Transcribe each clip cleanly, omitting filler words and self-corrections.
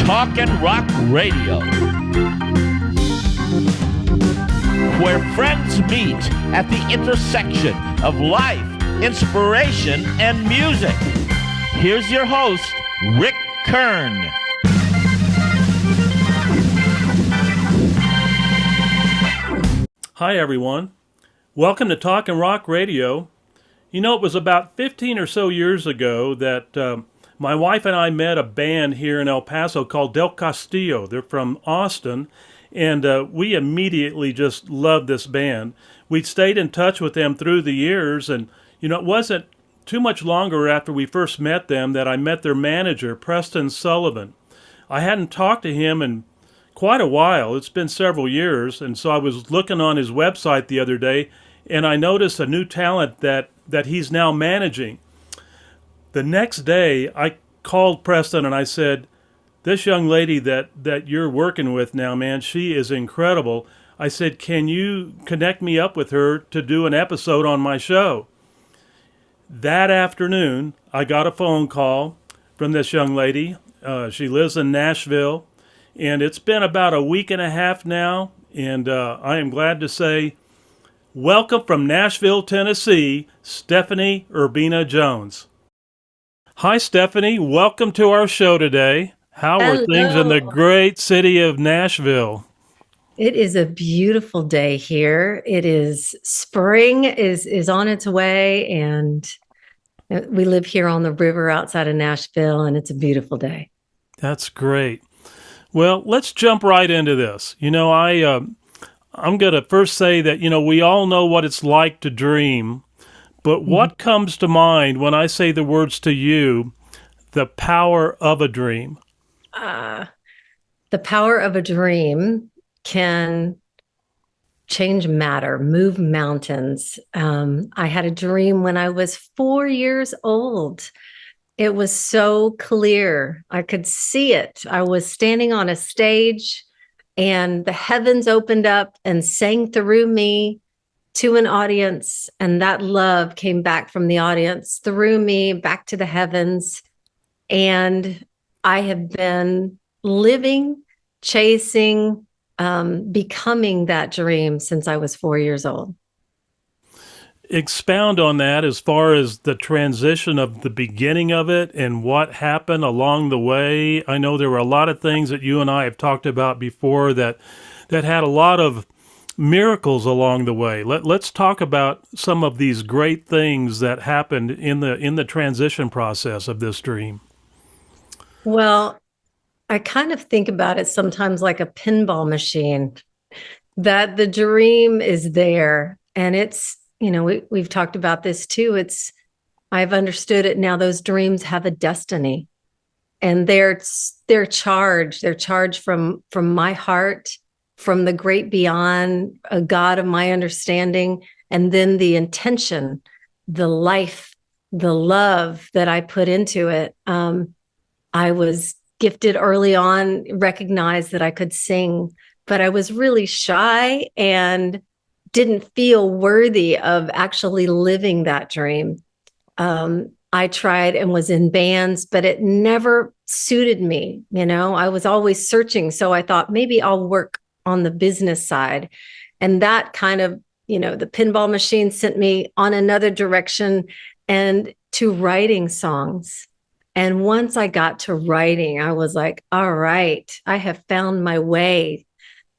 Talk and Rock Radio, where friends meet at the intersection of life, inspiration, and music. Here's your host, Rick Kern. Hi, everyone. Welcome to Talk and Rock Radio. You know, it was about 15 or so years ago that my wife and I met a band here in El Paso called Del Castillo. They're from Austin, and we immediately just loved this band. We'd stayed in touch with them through the years, and, you know, it wasn't too much longer after we first met them that I met their manager, Preston Sullivan. I hadn't talked to him in quite a while. It's been several years, and so I was looking on his website the other day, and I noticed a new talent that he's now managing. The next day, I called Preston and I said, this young lady that you're working with now, man, she is incredible. I said, can you connect me up with her to do an episode on my show? That afternoon, I got a phone call from this young lady. She lives in Nashville, and it's been about a week and a half now, and I am glad to say, welcome from Nashville, Tennessee, Stephanie Urbina Jones. Hi, Stephanie. Welcome to our show today. How are things in the great city of Nashville? It is a beautiful day here. It is spring is on its way, and we live here on the river outside of Nashville, and it's a beautiful day. That's great. Well, let's jump right into this. You know, I'm going to first say that, you know, we all know what it's like to dream, but what comes to mind when I say the words to you, the power of a dream? The power of a dream can change matter, move mountains. I had a dream when I was 4 years old. It was so clear. I could see it. I was standing on a stage, and the heavens opened up and sang through me to an audience, and that love came back from the audience through me back to the heavens. And I have been living, chasing, becoming that dream since I was 4 years old. Expound on that as far as the transition of the beginning of it and what happened along the way. I know there were a lot of things that you and I have talked about before that had a lot of miracles along the way. Let's talk about some of these great things that happened in the transition process of this dream. Well, I kind of think about it sometimes like a pinball machine, that the dream is there, and it's, you know, we've talked about this too. I've understood it now. Those dreams have a destiny, and they're charged. They're charged from my heart, from the great beyond, a God of my understanding, and then the intention, the life, the love that I put into it. I was gifted early on, recognized that I could sing, but I was really shy and didn't feel worthy of actually living that dream. I tried and was in bands, but it never suited me. You know, I was always searching. So I thought maybe I'll work on the business side. And that kind of, you know, the pinball machine sent me on another direction and to writing songs. And once I got to writing, I was like, all right, I have found my way.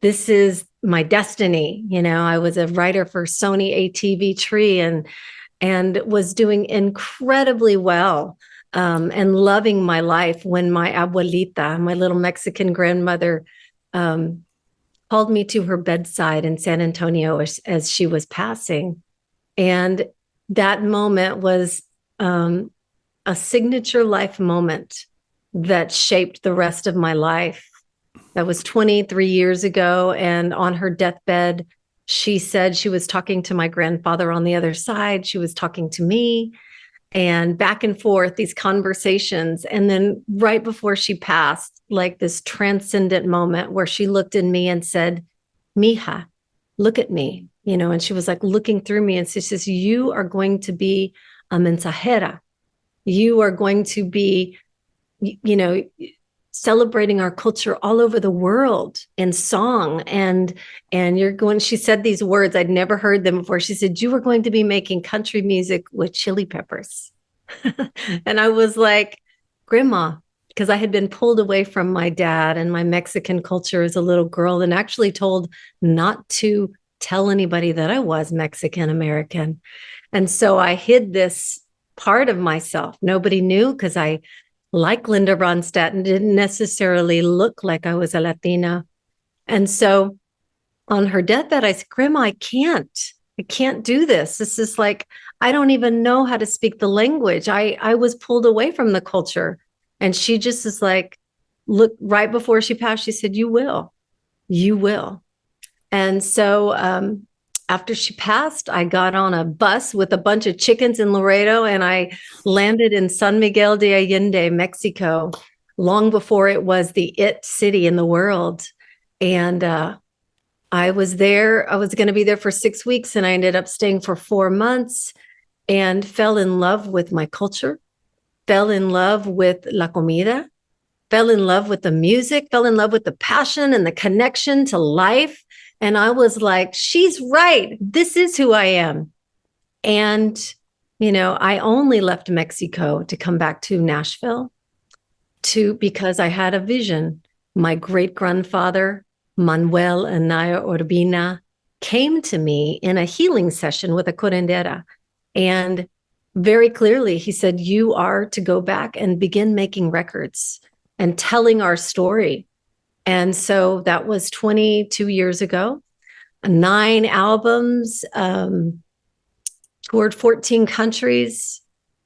This is my destiny. You know, I was a writer for Sony ATV Tree and was doing incredibly well and loving my life when my abuelita, my little Mexican grandmother, called me to her bedside in San Antonio as she was passing. And that moment was a signature life moment that shaped the rest of my life. That was 23 years ago. And on her deathbed, she said she was talking to my grandfather on the other side. She was talking to me, and back and forth, these conversations. And then right before she passed, like this transcendent moment where she looked at me and said, Mija, look at me, you know, and she was like looking through me, and she says, you are going to be a mensajera. You are going to be, you know, celebrating our culture all over the world in song. And you're going, she said these words, I'd never heard them before. She said, you were going to be making country music with chili peppers. And I was like, Grandma, because I had been pulled away from my dad and my Mexican culture as a little girl, and actually told not to tell anybody that I was Mexican American. And so I hid this part of myself. Nobody knew, because I, like Linda Ronstadt, didn't necessarily look like I was a Latina. And so on her deathbed, I said, Grandma, I can't do this. This is like, I don't even know how to speak the language. I was pulled away from the culture. And she just is like, look, right before she passed, she said, you will. And so after she passed, I got on a bus with a bunch of chickens in Laredo, and I landed in San Miguel de Allende, Mexico, long before it was the it city in the world. And I was there. I was going to be there for 6 weeks, and I ended up staying for 4 months and fell in love with my culture, fell in love with la comida, fell in love with the music, fell in love with the passion and the connection to life. And I was like, she's right. This is who I am. And, I only left Mexico to come back to Nashville because I had a vision. My great-grandfather, Manuel and Naya Urbina, came to me in a healing session with a curandera. And very clearly, he said, you are to go back and begin making records and telling our story. And so that was 22 years ago, 9 albums, toured 14 countries,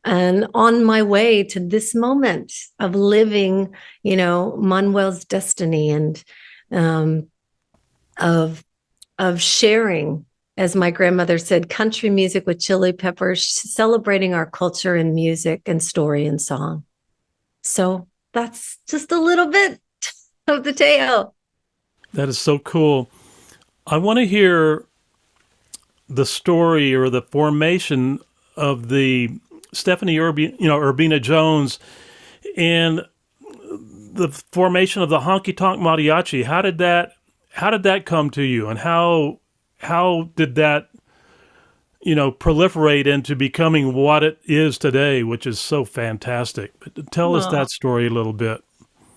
and on my way to this moment of living, Manuel's destiny, and of sharing, as my grandmother said, country music with chili peppers, celebrating our culture in music and story and song. So that's just a little bit of the tale. That is so cool. I want to hear the story or the formation of the Stephanie Urbina Jones, and the formation of the Honky Tonk Mariachi. How did that come to you, and how did that proliferate into becoming what it is today, which is so fantastic? But tell us that story a little bit.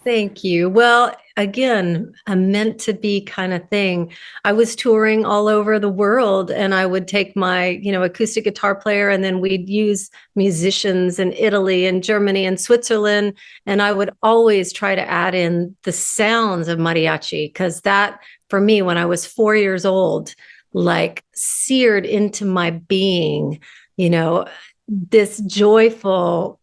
Thank you. Well, again, a meant to be kind of thing. I was touring all over the world, and I would take my, acoustic guitar player, and then we'd use musicians in Italy and Germany and Switzerland. And I would always try to add in the sounds of mariachi, because that, for me, when I was 4 years old, like seared into my being, this joyful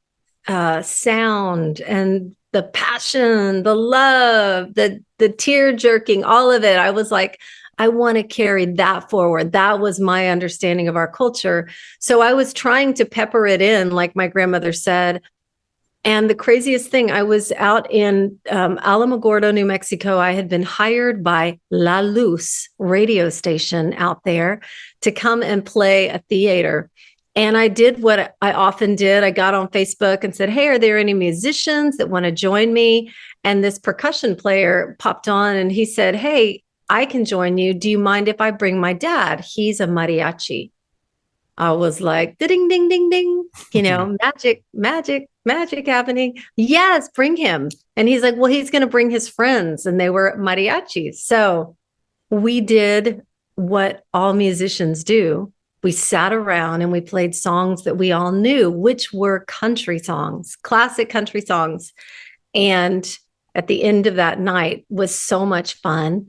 sound, and the passion, the love, the tear jerking, all of it. I was like, I want to carry that forward. That was my understanding of our culture. So I was trying to pepper it in, like my grandmother said. And the craziest thing, I was out in Alamogordo, New Mexico. I had been hired by La Luz radio station out there to come and play a theater. And I did what I often did. I got on Facebook and said, hey, are there any musicians that want to join me? And this percussion player popped on, and he said, hey, I can join you. Do you mind if I bring my dad? He's a mariachi. I was like, ding, ding, ding, ding, magic happening. Yes, bring him. And he's like, well, he's going to bring his friends. And they were mariachis. So we did what all musicians do. We sat around and we played songs that we all knew, which were country songs, classic country songs. And at the end of that night was so much fun.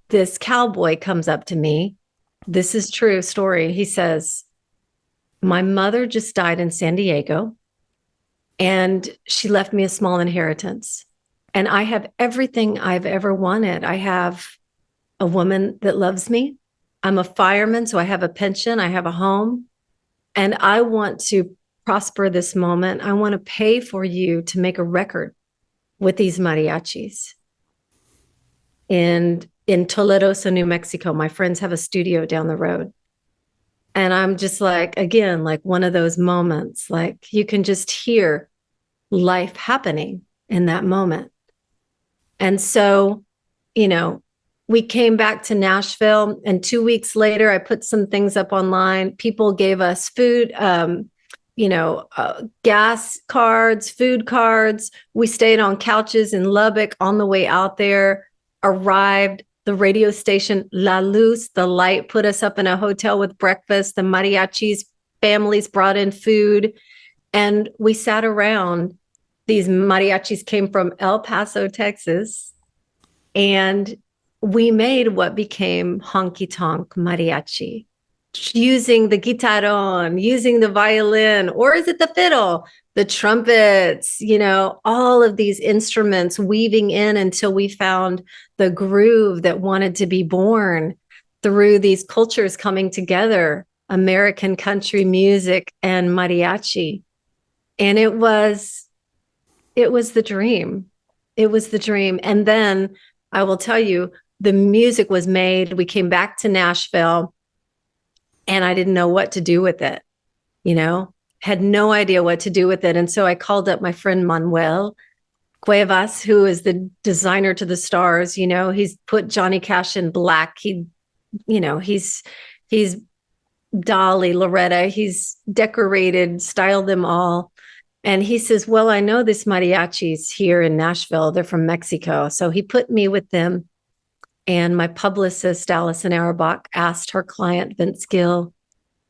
This cowboy comes up to me. This is true story. He says, my mother just died in San Diego, and she left me a small inheritance. And I have everything I've ever wanted. I have a woman that loves me. I'm a fireman, so I have a pension, I have a home, and I want to prosper this moment. I want to pay for you to make a record with these mariachis. And in Toledosa, New Mexico, my friends have a studio down the road. And I'm just like, again, like one of those moments, like you can just hear life happening. in that moment. And so, you know, we came back to Nashville, and 2 weeks later, I put some things up online. People gave us food, gas cards, food cards. We stayed on couches in Lubbock on the way out there, arrived. The radio station, La Luz, the light, put us up in a hotel with breakfast. The mariachis, families brought in food, and we sat around. These mariachis came from El Paso, Texas, and we made what became Honky Tonk Mariachi, using the guitarón, using the violin, or is it the fiddle, the trumpets, all of these instruments weaving in until we found the groove that wanted to be born through these cultures coming together, American country music and mariachi. And it was the dream. It was the dream. And then I will tell you, the music was made. We came back to Nashville, and I didn't know what to do with it, had no idea what to do with it. And so I called up my friend Manuel Cuevas, who is the designer to the stars. He's put Johnny Cash in black. He's Dolly, Loretta. He's decorated, styled them all. And he says, well, I know this mariachis here in Nashville. They're from Mexico. So he put me with them. And my publicist, Allison Auerbach, asked her client, Vince Gill,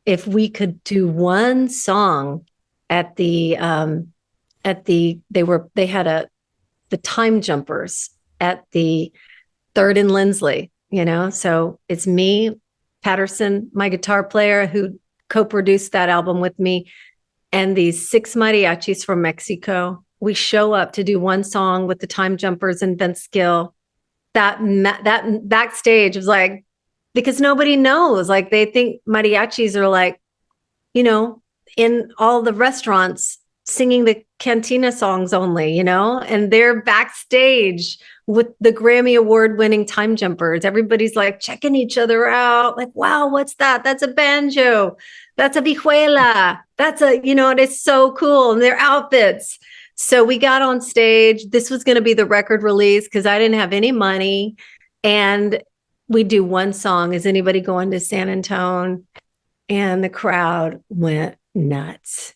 if we could do one song at the Time Jumpers at the 3rd and Lindsley, So it's me, Patterson, my guitar player, who co-produced that album with me, and these 6 mariachis from Mexico. We show up to do one song with the Time Jumpers and Vince Gill. That backstage was like, because nobody knows, like they think mariachis are like, in all the restaurants singing the cantina songs only, and they're backstage with the Grammy Award winning Time Jumpers. Everybody's like checking each other out. Like, wow, what's that? That's a banjo. That's a vihuela. That's it is so cool. And their outfits. So we got on stage. This was going to be the record release because I didn't have any money. And we do one song. Is anybody going to San Antonio? And the crowd went nuts.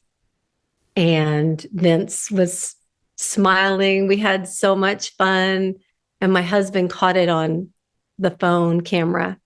And Vince was smiling. We had so much fun. And my husband caught it on the phone camera.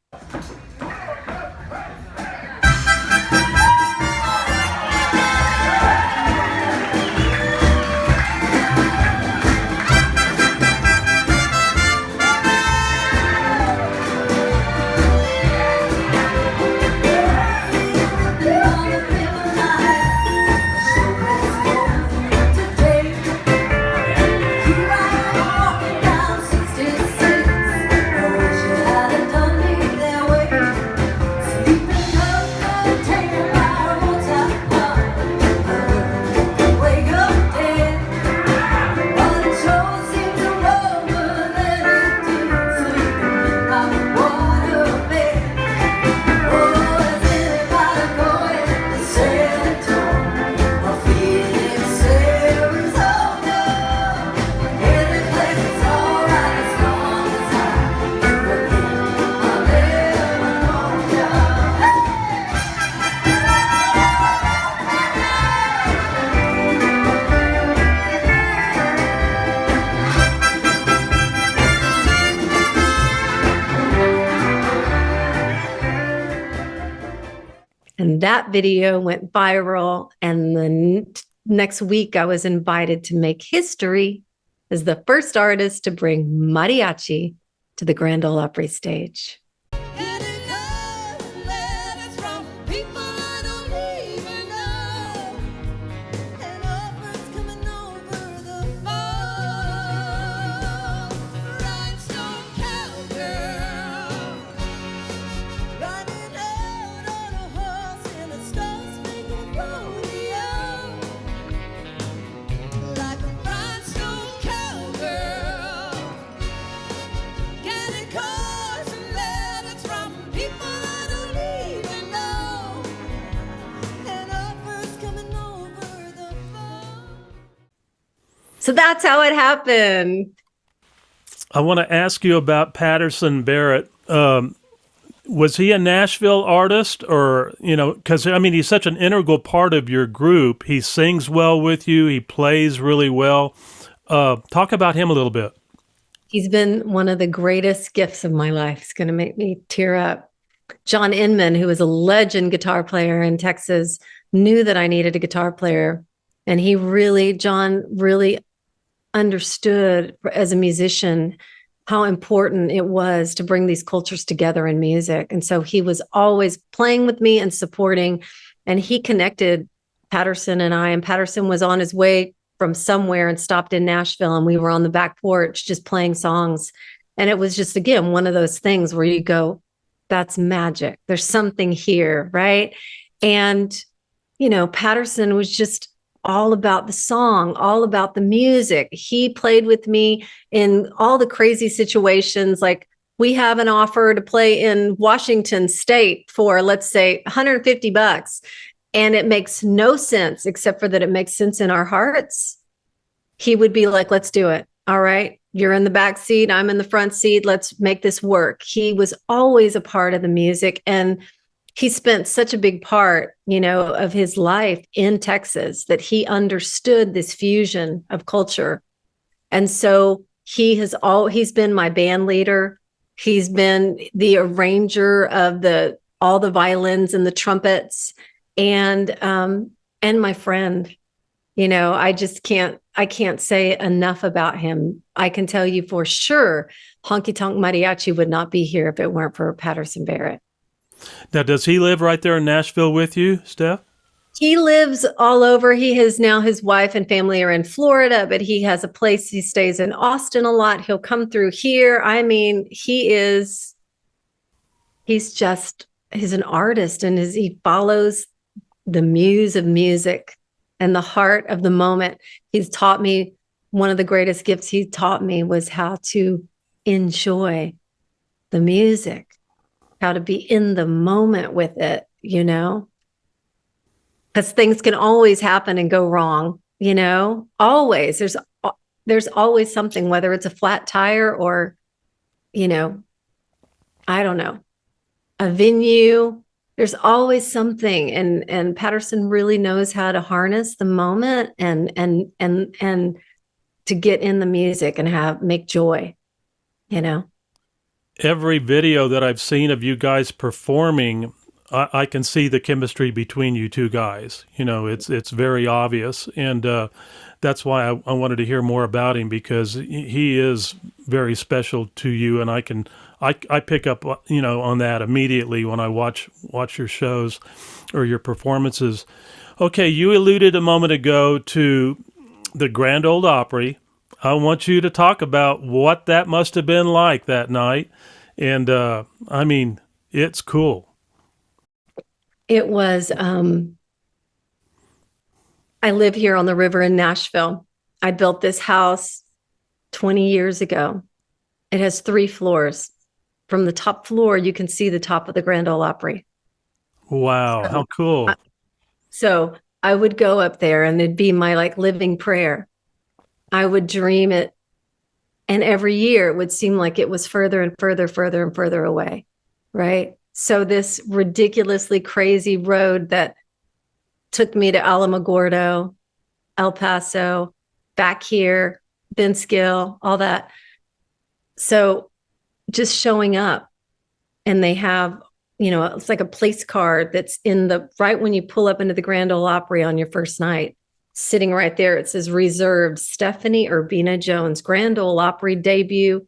And that video went viral. And the next week, I was invited to make history as the first artist to bring mariachi to the Grand Ole Opry stage. Cars and So that's how it happened. I want to ask you about Patterson Barrett. Was he a Nashville artist, or, because, I mean, he's such an integral part of your group. He sings well with you. He plays really well. Talk about him a little bit. He's been one of the greatest gifts of my life. It's going to make me tear up. John Inman, who was a legend guitar player in Texas, knew that I needed a guitar player. And John really understood as a musician how important it was to bring these cultures together in music. And so he was always playing with me and supporting, and he connected Patterson and I, and Patterson was on his way from somewhere and stopped in Nashville, and we were on the back porch just playing songs. And it was just, again, one of those things where you go, that's magic. There's something here, right? And, Patterson was just all about the song, all about the music. He played with me in all the crazy situations. Like, we have an offer to play in Washington State for, let's say, $150. And it makes no sense, except for that it makes sense in our hearts. He would be like, let's do it. All right. You're in the back seat. I'm in the front seat. Let's make this work. He was always a part of the music. And he spent such a big part, of his life in Texas, that he understood this fusion of culture. And so he's been my band leader. He's been the arranger of all the violins and the trumpets, and my friend. I can't say enough about him. I can tell you for sure, Honky Tonk Mariachi would not be here if it weren't for Patterson Barrett. Now, does he live right there in Nashville with you, Steph? He lives all over. His wife and family are in Florida, but he has a place. He stays in Austin a lot. He'll come through here. I mean, he's an artist, and he follows the muse of music and the heart of the moment. He's taught me, one of the greatest gifts he taught me was how to enjoy the music, how to be in the moment with it, because things can always happen and go wrong, always. There's always something, whether it's a flat tire or, I don't know, a venue. There's always something, and Patterson really knows how to harness the moment and to get in the music and make joy, Every video that I've seen of you guys performing, I can see the chemistry between you two guys. It's very obvious, and that's why I wanted to hear more about him, because he is very special to you, and I pick up on that immediately when I watch your shows or your performances. Okay, you alluded a moment ago to the Grand Ole Opry. I want you to talk about what that must have been like that night. And I mean, it's cool. It was, I live here on the river in Nashville. I built this house 20 years ago. It has 3 floors. From the top floor, you can see the top of the Grand Ole Opry. Wow, how cool. So I would go up there, and it'd be my living prayer. I would dream it. And every year it would seem like it was further and further and further away. Right. So this ridiculously crazy road that took me to Alamogordo, El Paso, back here, Benskill, all that. So just showing up, and they have, it's like a place card that's right when you pull up into the Grand Ole Opry on your first night, sitting right there. It says reserved, Stephanie Urbina Jones, Grand Ole Opry debut,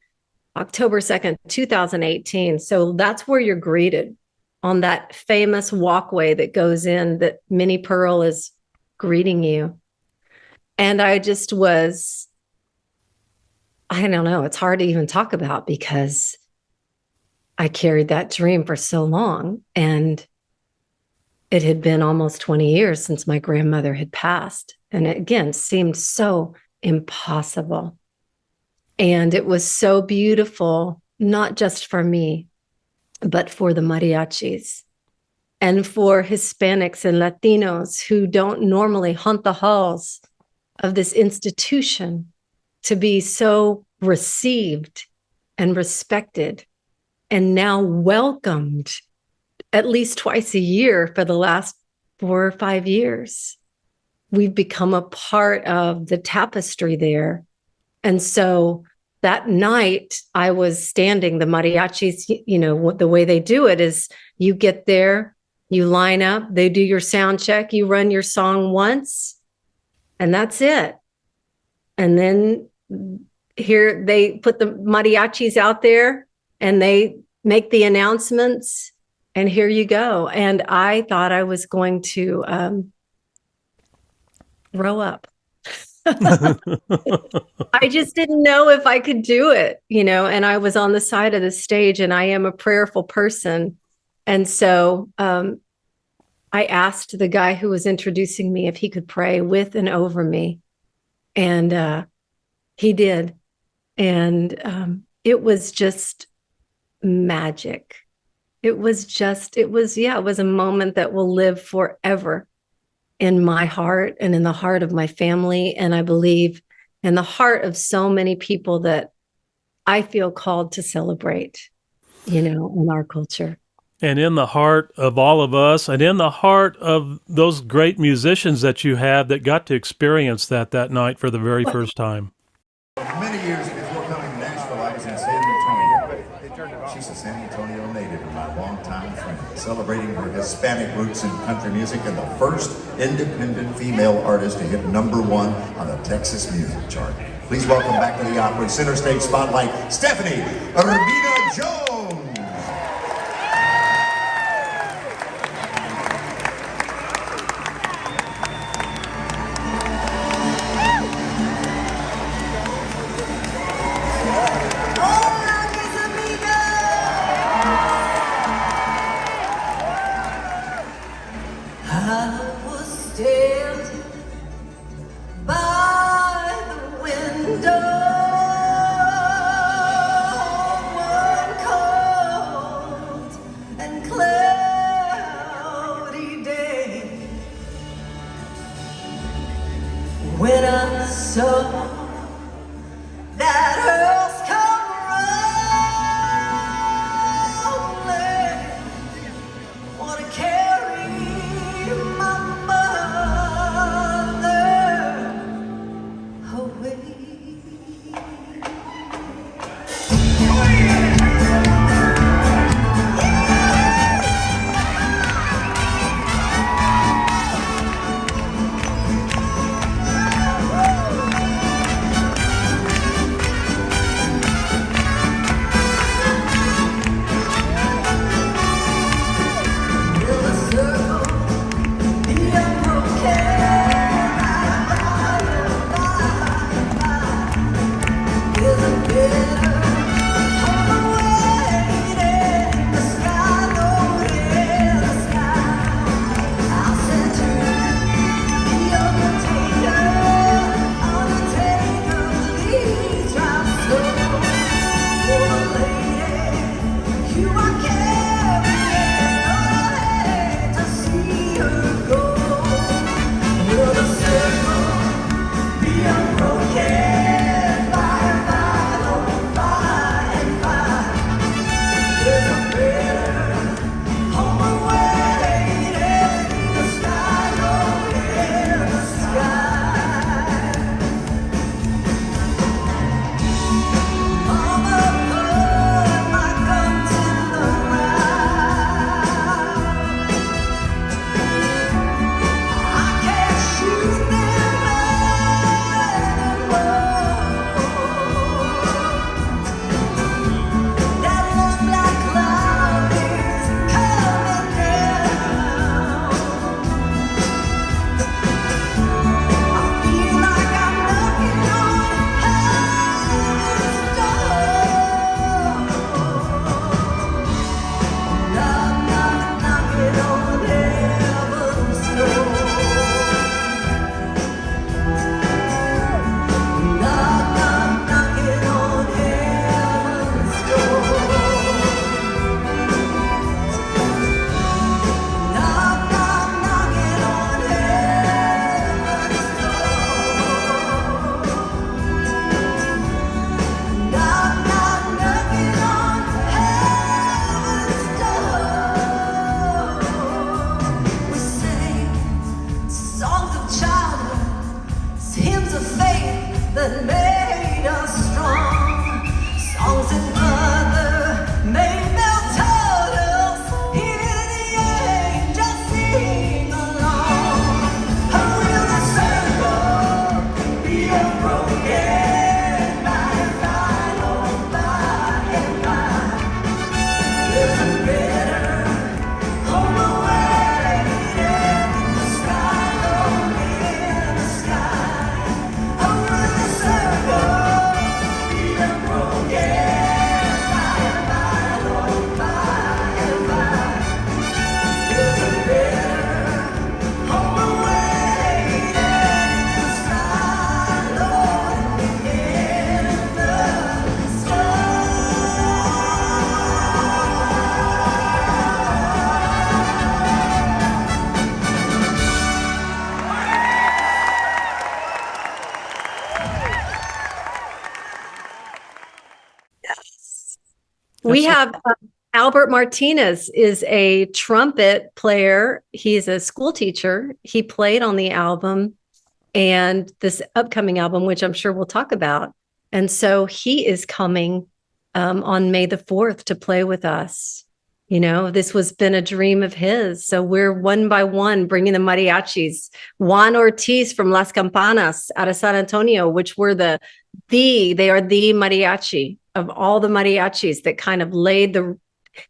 October 2nd, 2018. So that's where you're greeted, on that famous walkway that goes in, that Minnie Pearl is greeting you. And I just was, I don't know, it's hard to even talk about, because I carried that dream for so long, and it had been almost 20 years since my grandmother had passed. And it, again, seemed so impossible. And it was so beautiful, not just for me, but for the mariachis and for Hispanics and Latinos who don't normally haunt the halls of this institution to be so received and respected and now welcomed at least twice a year for the last 4 or 5 years. We've become a part of the tapestry there. And so that night I was standing, the mariachis, you know, the way they do it is you get there, you line up, they do your sound check, you run your song once, and that's it. And then here they put the mariachis out there and they make the announcements, and here you go. And I thought I was going to throw up. I just didn't know if I could do it, you know, and I was on the side of the stage, and I am a prayerful person. And so I asked the guy who was introducing me if he could pray with and over me. And he did. And it was just magic. It was a moment that will live forever in my heart and in the heart of my family. And I believe in the heart of so many people that I feel called to celebrate, you know, in our culture. And in the heart of all of us, and in the heart of those great musicians that you have that got to experience that night for the very first time. Many years before coming to Nashville, I was in San Antonio. She's a San Antonio native and my longtime friend, celebrating her Hispanic roots in country music and the first independent female artist to hit #1 on the Texas music chart. Please welcome back to the Opry Center Stage Spotlight, Stephanie Urbina Jones. By the window, one call. that made us strong. Songs and other made melt totals. Hear the angels sing along. Oh, will the circle be unbroken by and by, oh, by and by? There's a better home away in the sky, oh, in the sky. Oh, will the circle be unbroken by and by, oh, by and by? There's a better home away in the sky, Lord, in the sky. We have Albert Martinez is a trumpet player. He's a school teacher. He played on the album and this upcoming album, which I'm sure we'll talk about. And so he is coming on May the 4th to play with us. You know, this was been a dream of his. So we're one by one bringing the mariachis. Juan Ortiz from Las Campanas out of San Antonio, which were they are the mariachi of all the mariachis that kind of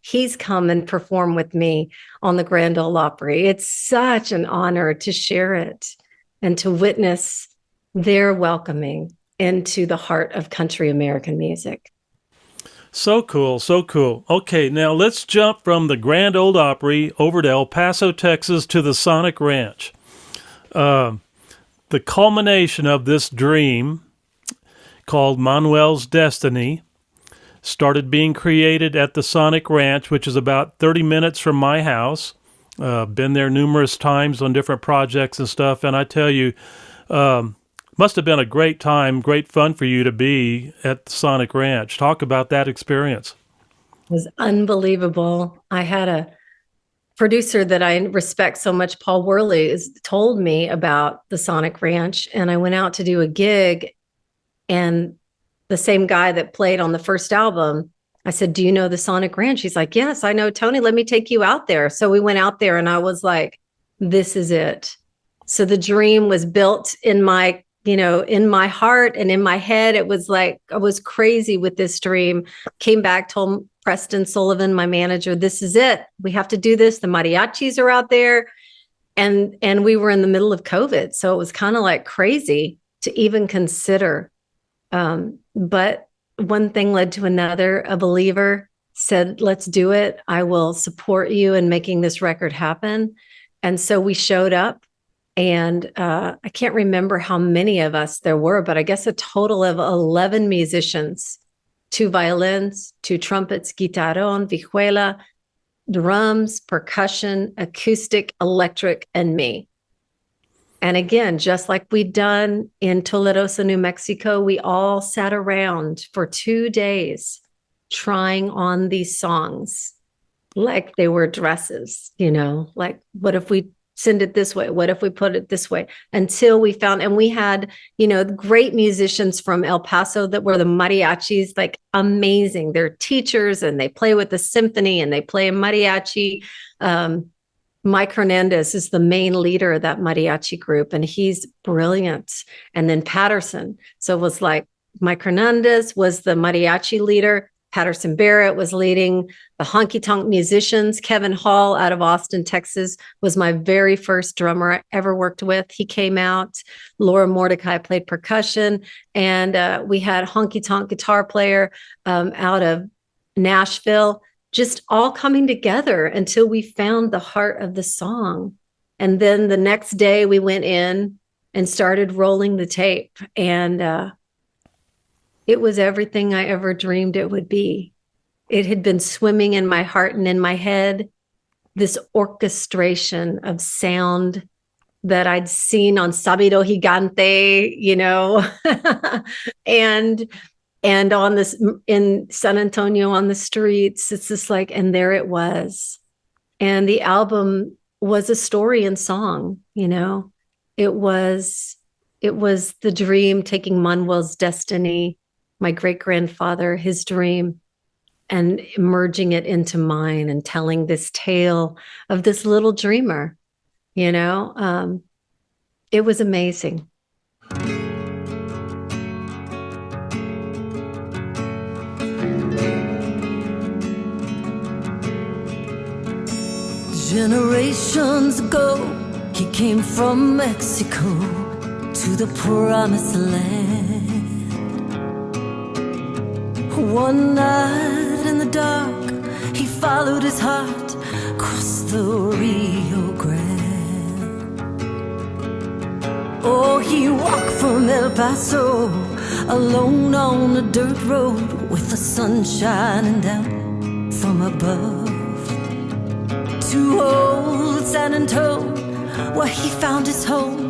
he's come and performed with me on the Grand Ole Opry. It's such an honor to share it and to witness their welcoming into the heart of country American music. So cool, so cool. Okay, now let's jump from the Grand Ole Opry over to El Paso, Texas, to the Sonic Ranch. The culmination of this dream, called Manuel's Destiny, started being created at the Sonic Ranch, which is about 30 minutes from my house. Been there numerous times on different projects and stuff, and I tell you, must have been a great time, great fun for you to be at the Sonic Ranch. Talk about that experience. It was unbelievable. I had a producer that I respect so much, Paul Worley, told me about the Sonic Ranch, and I went out to do a gig, and the same guy that played on the first album, I said, "Do you know the Sonic Ranch?" He's like, "Yes, I know, Tony, let me take you out there." So we went out there and I was like, this is it. So the dream was built in my heart and in my head. It was like, I was crazy with this dream. Came back, told Preston Sullivan, my manager, this is it. We have to do this. The mariachis are out there. And we were in the middle of COVID. So it was kind of like crazy to even consider. But one thing led to another. A believer said, let's do it. I will support you in making this record happen. And so we showed up, and I can't remember how many of us there were, but I guess a total of 11 musicians, 2 violins, 2 trumpets, guitarrón, vihuela, drums, percussion, acoustic, electric, and me. And again, just like we'd done in Tularosa, New Mexico, we all sat around for 2 days trying on these songs like they were dresses, like, what if we send it this way? What if we put it this way? Until we found, and we had, great musicians from El Paso that were the mariachis, like amazing. They're teachers and they play with the symphony and they play a mariachi. Mike Hernandez is the main leader of that mariachi group, and he's brilliant. And then Patterson. So it was like Mike Hernandez was the mariachi leader. Patterson Barrett was leading the Honky Tonk Musicians. Kevin Hall out of Austin, Texas, was my very first drummer I ever worked with. He came out. Laura Mordecai played percussion. And we had Honky Tonk guitar player out of Nashville, just all coming together until we found the heart of the song. And then the next day we went in and started rolling the tape. And it was everything I ever dreamed it would be. It had been swimming in my heart and in my head, this orchestration of sound that I'd seen on Sabido Gigante, and on this in San Antonio on the streets. It's just like, and there it was. And the album was a story in song, It was it was the dream, taking Manuel's destiny, my great-grandfather, his dream, and merging it into mine and telling this tale of this little dreamer, you know? It was amazing. Generations ago, he came from Mexico to the promised land. One night in the dark, he followed his heart across the Rio Grande. Oh, he walked from El Paso alone on a dirt road with the sun shining down from above, to old San Antonio, where he found his home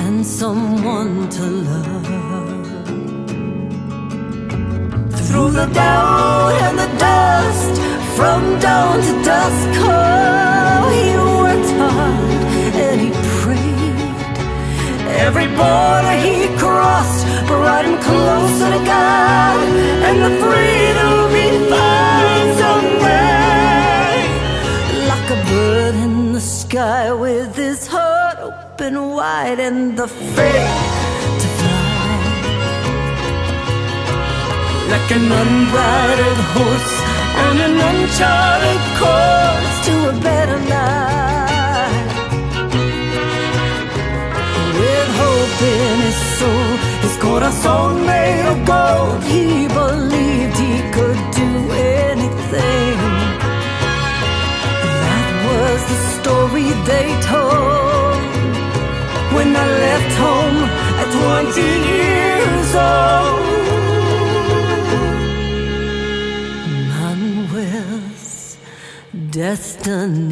and someone to love. Through the doubt and the dust, from dawn to dusk, oh, he worked hard and he prayed. Every border he crossed brought him closer to God and the freedom he found someday. Like a bird in the sky with his heart open wide and the faith to fly. Like an unbridled horse on an uncharted course to a better life. With hope in his soul, his corazón made of gold, he believed he could do anything. Was the story they told when I left home at 20 years old. Manuel's destiny.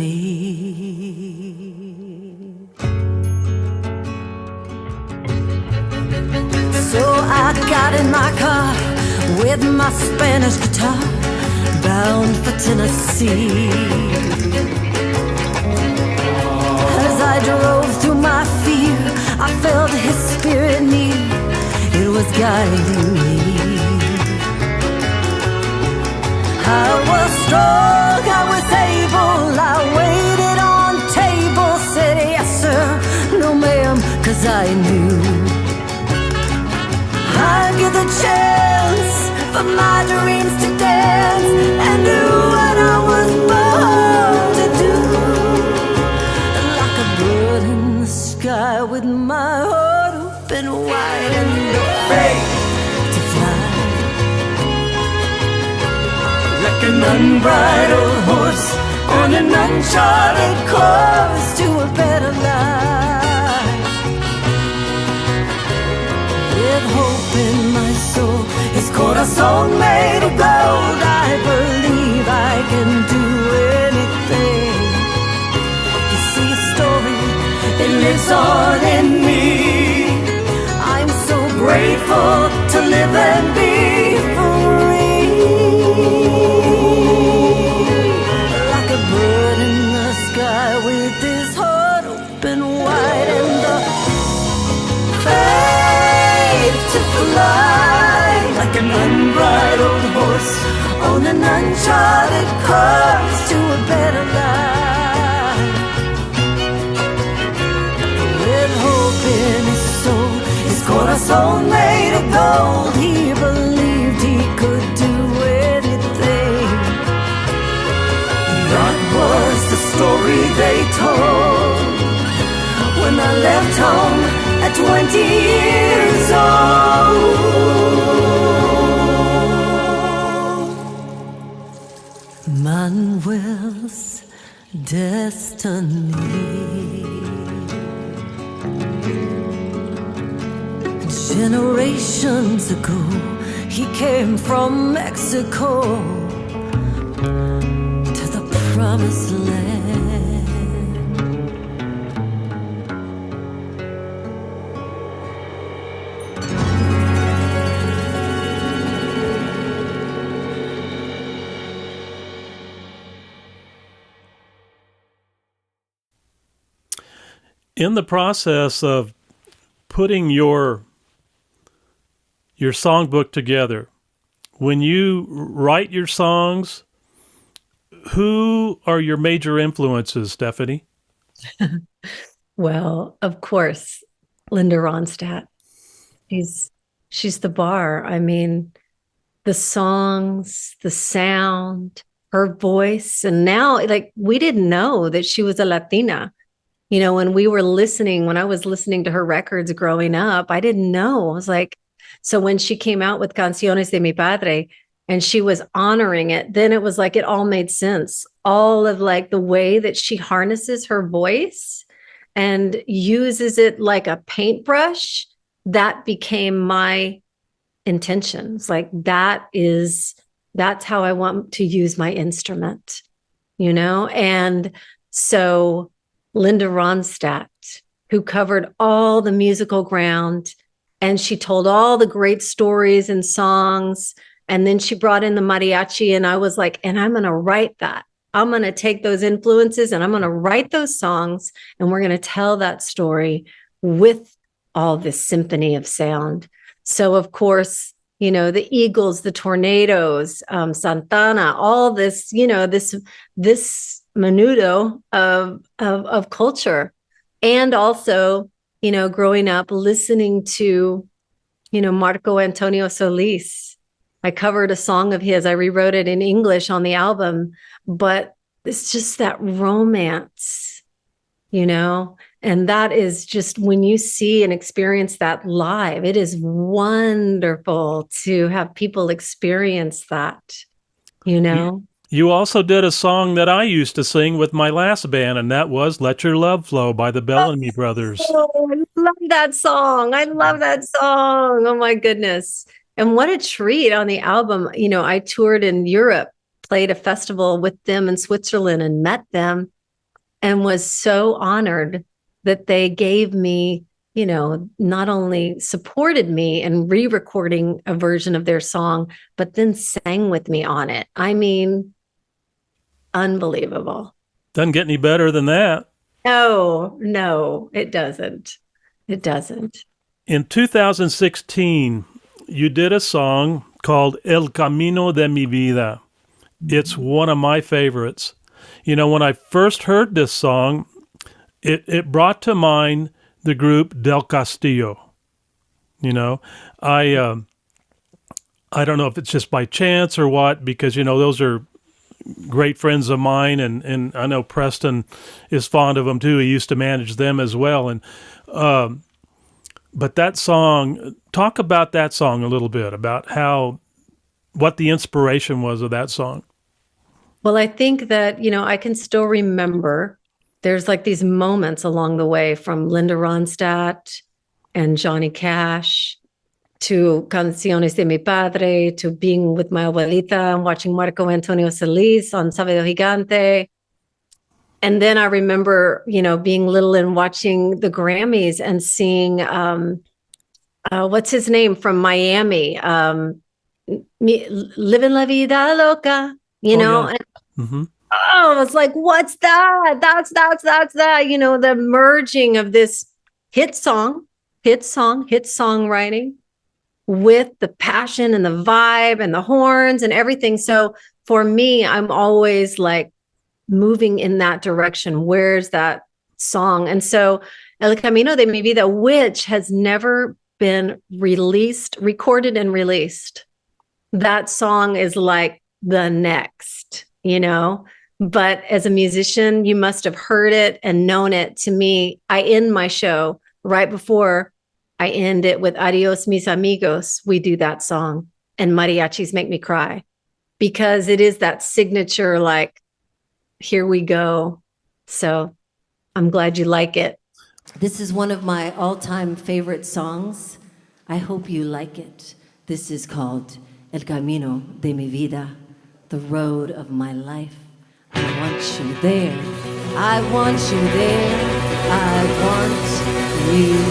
So I got in my car with my Spanish guitar, bound for Tennessee. As I drove through my fear, I felt his spirit near. It was guiding me. I was strong, I was able. I waited on tables, said yes sir, no ma'am, 'cause I knew I'd get the chance for my dreams to dance and do what I was born to do. In the sky with my heart open wide and the faith to fly. Like an unbridled horse on an uncharted course to a better life. With hope in my soul, his corazón made of gold, I believe I can do anything. It lives on in me. I'm so grateful to live and be free. Like a bird in the sky with his heart open wide and the faith to fly. Like an unbridled horse on an uncharted course to a better life. Hope in his soul, his corazón made of gold. He believed he could do anything. That was the story they told when I left home at 20 years old. Manuel's destiny. Generations ago, he came from Mexico to the promised land. In the process of putting your songbook together, when you write your songs, who are your major influences, Stephanie? Well, of course, Linda Ronstadt. She's the bar. I mean, the songs, the sound, her voice. And now, like, we didn't know that she was a Latina. You know, when I was listening to her records growing up, I didn't know. I was like, so when she came out with Canciones de mi Padre and she was honoring it, then it was like it all made sense. All of like the way that she harnesses her voice and uses it like a paintbrush, that became my intention. It's like that's how I want to use my instrument, you know? And so Linda Ronstadt, who covered all the musical ground, and she told all the great stories and songs. And then she brought in the mariachi, and I was like, and I'm going to write that. I'm going to take those influences and I'm going to write those songs, and we're going to tell that story with all this symphony of sound. So, of course, you know, the Eagles, the Tornadoes, Santana, all this, you know, this menudo of culture. And also, you know, growing up listening to, you know, Marco Antonio Solis. I covered a song of his. I rewrote it in English on the album, but it's just that romance, you know, and that is just when you see and experience that live, it is wonderful to have people experience that, you know. You also did a song that I used to sing with my last band, and that was Let Your Love Flow by the Bellamy Brothers. Oh, I love that song. I love that song. Oh, my goodness. And what a treat on the album. You know, I toured in Europe, played a festival with them in Switzerland and met them, and was so honored that they gave me, you know, not only supported me in re-recording a version of their song, but then sang with me on it. I mean, unbelievable. Doesn't get any better than that. No, it doesn't. It doesn't. In 2016, you did a song called El Camino de mi Vida. It's one of my favorites. You know, when I first heard this song, it brought to mind the group Del Castillo. You know, I don't know if it's just by chance or what, because, you know, those are great friends of mine, and I know Preston is fond of them too. He used to manage them as well. And but that song, talk about that song a little bit, about what the inspiration was of that song. Well, I think that, you know, I can still remember there's like these moments along the way, from Linda Ronstadt and Johnny Cash to Canciones de mi Padre, to being with my abuelita and watching Marco Antonio Solis on Sábado Gigante. And then I remember, you know, being little and watching the Grammys and seeing, what's his name from Miami? Living La Vida Loca, you know? Yeah. And, Mm-hmm. oh, it's like, what's that? That's that, you know, the merging of this hit songwriting with the passion and the vibe and the horns and everything. So for me, I'm always like moving in that direction. Where's that song? And so El Camino de mi Vida, which has never been recorded and released. That song is like the next, you know, but as a musician, you must have heard it and known it. To me, I end my show right before I end it with Adios, mis amigos. We do that song, and mariachis make me cry, because it is that signature, like, here we go. So I'm glad you like it. This is one of my all-time favorite songs. I hope you like it. This is called El Camino de mi Vida, the road of my life. I want you there. I want you there. I want you there.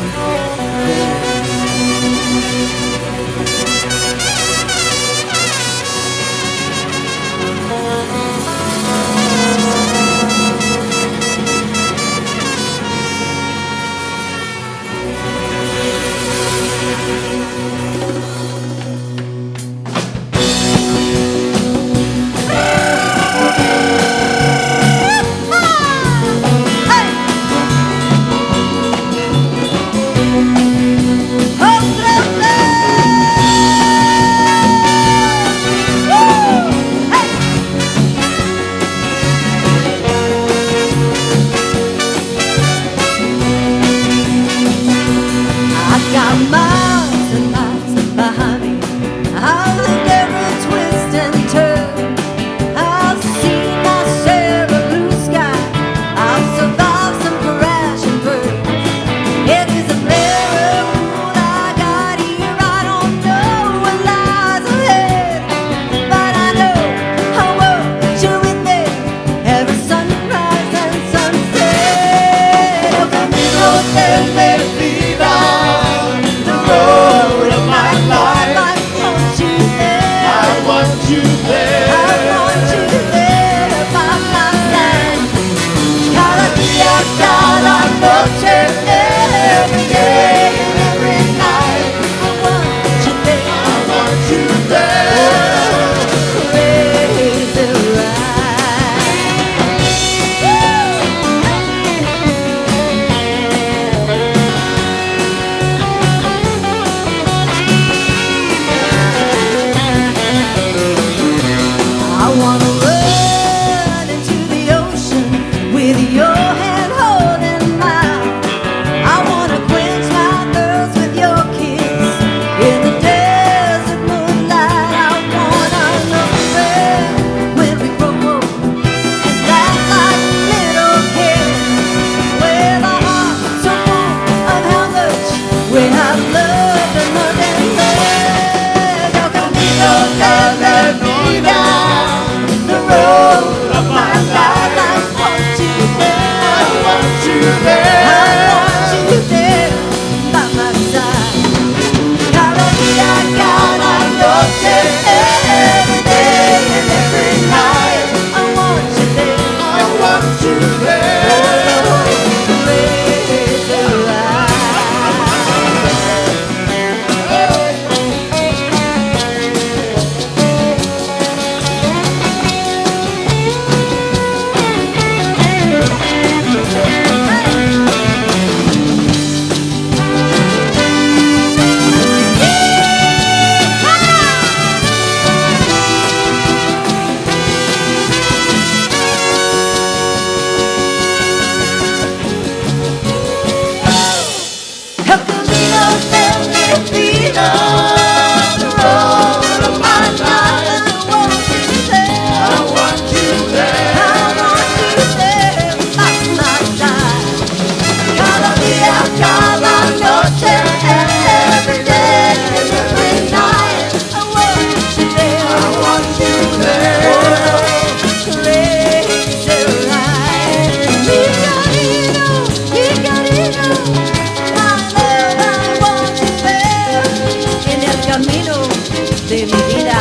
de mi vida.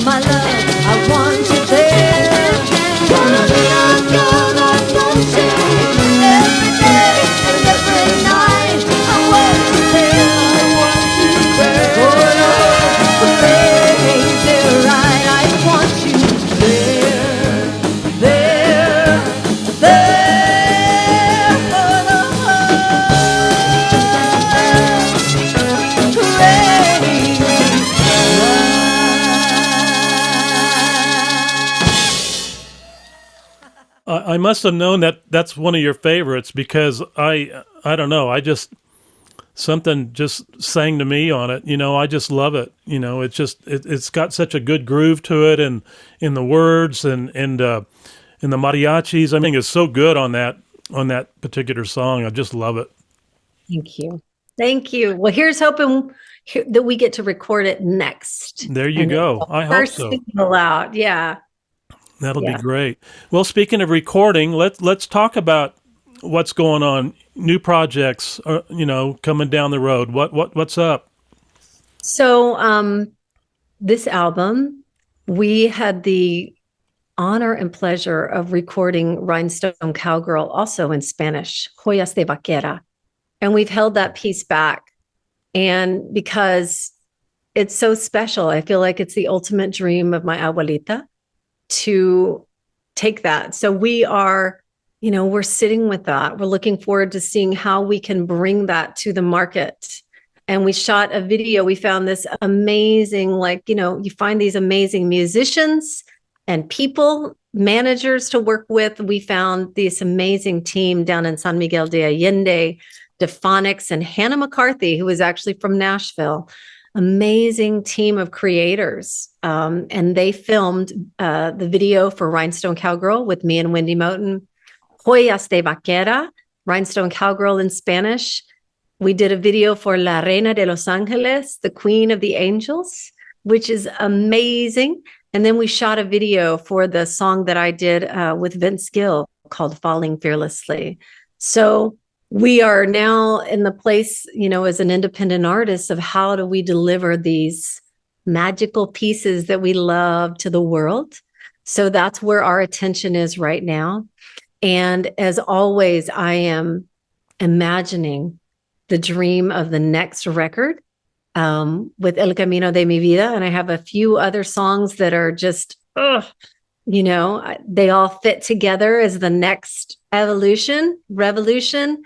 My love, I want you there. Gonna be on cada noche, every day and every night. I want you there, I want you there. Oh Lord, the crazy ride. I want you there, there, there. Oh Lord, crazy ride. I must have known that that's one of your favorites because I don't know, I just something just sang to me on it. I just love it. It's just it's got such a good groove to it, and in the words and the mariachis. I mean, it's so good on that particular song. I just love it. Thank you. Thank you. Well, here's hoping that we get to record it next. There you go. I hope First so. single out. Yeah. That'll be Yeah. great. Well, speaking of recording, let's talk about what's going on. New projects, coming down the road. What's up? So this album, we had the honor and pleasure of recording Rhinestone Cowgirl also in Spanish, Joyas de Vaquera. And we've held that piece back. And because it's so special, I feel like it's the ultimate dream of my abuelita to take that. So we are, we're sitting with that. We're looking forward to seeing how we can bring that to the market. And we shot a video. We found this amazing, you find these amazing musicians and people, managers to work with. We found this amazing team down in San Miguel de Allende, Dephonics, and Hannah McCarthy, who was actually from Nashville. Amazing team of creators. And they filmed the video for Rhinestone Cowgirl with me and Wendy Moten. Joyas de Vaquera, Rhinestone Cowgirl in Spanish. We did a video for La Reina de los Angeles, the Queen of the Angels, which is amazing. And then we shot a video for the song that I did with Vince Gill called Falling Fearlessly. So we are now in the place, as an independent artist, of how do we deliver these magical pieces that we love to the world. So that's where our attention is right now. And as always, I am imagining the dream of the next record with El Camino de mi Vida. And I have a few other songs that are just, they all fit together as the next revolution.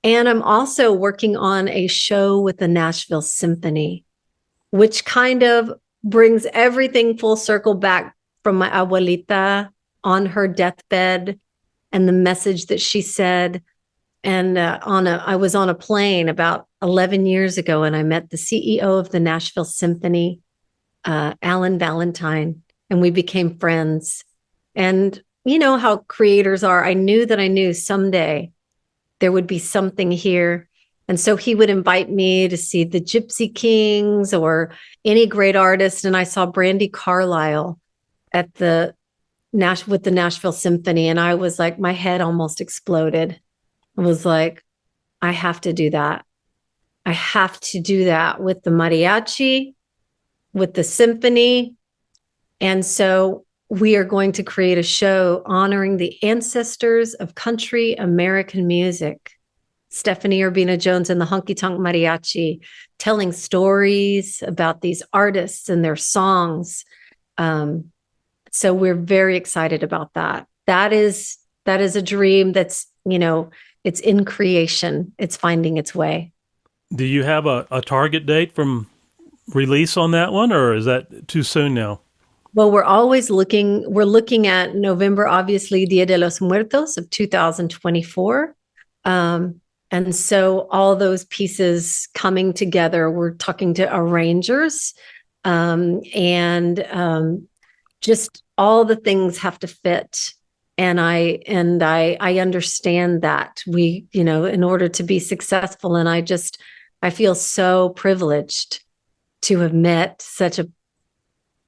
And I'm also working on a show with the Nashville Symphony, which kind of brings everything full circle back from my abuelita on her deathbed and the message that she said. And I was on a plane about 11 years ago, and I met the CEO of the Nashville Symphony, Alan Valentine, and we became friends. And you know how creators are. I knew someday there would be something here. And so he would invite me to see the Gypsy Kings or any great artist. And I saw Brandy Carlisle at with the Nashville Symphony. And I was like, my head almost exploded. I was like, I have to do that. I have to do that with the mariachi, with the symphony. And so we are going to create a show honoring the ancestors of country American music. Stephanie Urbina Jones and the Honky Tonk Mariachi, telling stories about these artists and their songs. So we're very excited about that. That is a dream that's, it's in creation. It's finding its way. Do you have a target date from release on that one, or is that too soon now? Well, we're looking at November, obviously, Dia de los Muertos of 2024. And so all those pieces coming together, we're talking to arrangers, and just all the things have to fit. And I understand that we, in order to be successful, and I feel so privileged to have met such a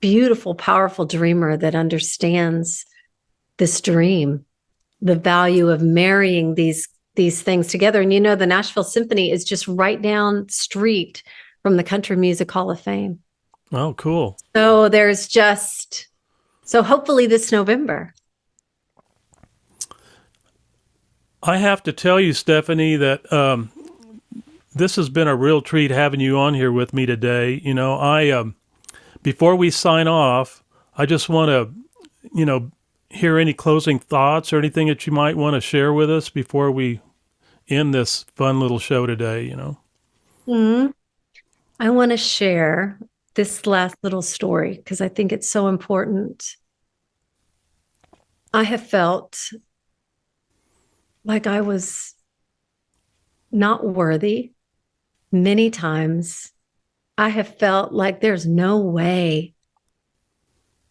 beautiful, powerful dreamer that understands this dream, the value of marrying these things together. And the Nashville Symphony is just right down the street from the Country Music Hall of Fame. Oh, cool. So so hopefully this November. I have to tell you, Stephanie, that this has been a real treat having you on here with me today. Before we sign off, I just want to, hear any closing thoughts or anything that you might want to share with us before we end this fun little show today, I want to share this last little story because I think it's so important. I have felt like I was not worthy many times. I have felt like there's no way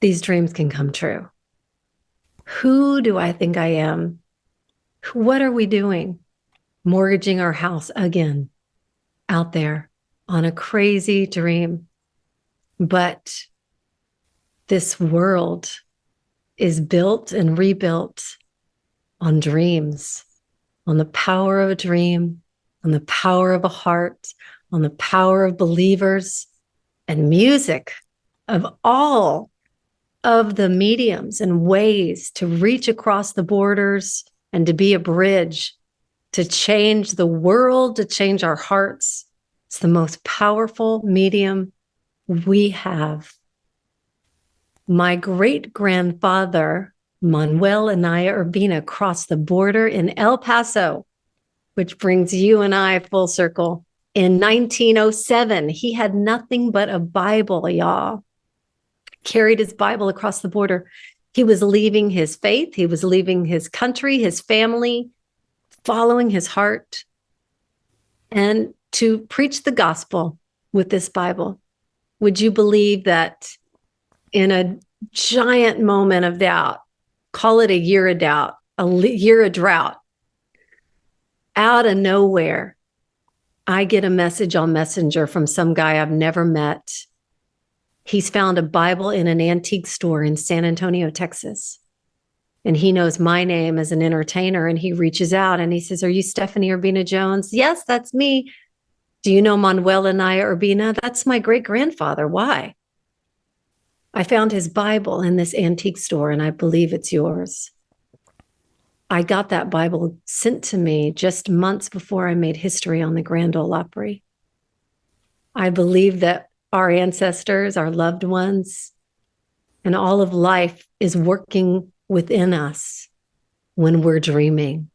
these dreams can come true. Who do I think I am? What are we doing? Mortgaging our house again out there on a crazy dream. But this world is built and rebuilt on dreams, on the power of a dream, on the power of a heart, on the power of believers and music, of all of the mediums and ways to reach across the borders and to be a bridge to change the world, to change our hearts. It's the most powerful medium we have. My great-grandfather, Manuel and Urbina, crossed the border in El Paso, which brings you and I full circle. In 1907, he had nothing but a Bible, y'all. Carried his Bible across the border. He was leaving his faith. He was leaving his country, his family, following his heart, and to preach the gospel with this Bible. Would you believe that in a giant moment of doubt, call it a year of doubt, a year of drought, out of nowhere, I get a message on Messenger from some guy I've never met. He's found a Bible in an antique store in San Antonio, Texas. And he knows my name as an entertainer, and he reaches out and he says, "Are you Stephanie Urbina Jones?" "Yes, that's me." "Do you know Manuel and Urbina?" "That's my great-grandfather." "Why?" "I found his Bible in this antique store, and I believe it's yours." I got that Bible sent to me just months before I made history on the Grand Ole Opry. I believe that our ancestors, our loved ones, and all of life is working within us when we're dreaming.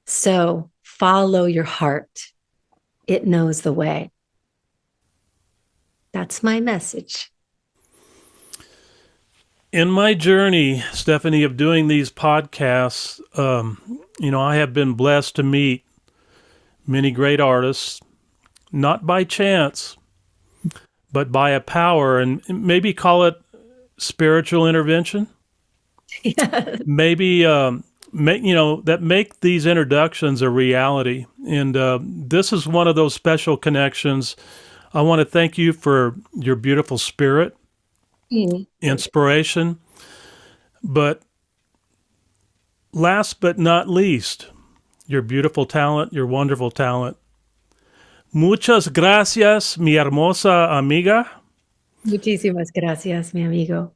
So follow your heart. It knows the way. That's my message. In my journey, Stephanie, of doing these podcasts, I have been blessed to meet many great artists, not by chance, but by a power, and maybe call it spiritual intervention. Yes. Maybe, that make these introductions a reality. And this is one of those special connections. I want to thank you for your beautiful spirit, inspiration, but last but not least, your beautiful talent, your wonderful talent. Muchas gracias, mi hermosa amiga. Muchísimas gracias, mi amigo.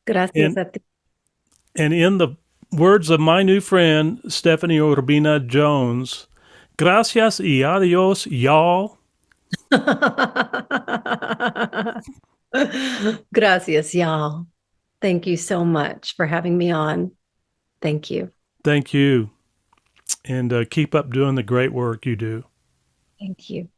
Gracias a ti. And in the words of my new friend, Stephanie Urbina Jones, gracias y adios, y'all. Gracias, y'all. Thank you so much for having me on. Thank you. Thank you. And keep up doing the great work you do. Thank you.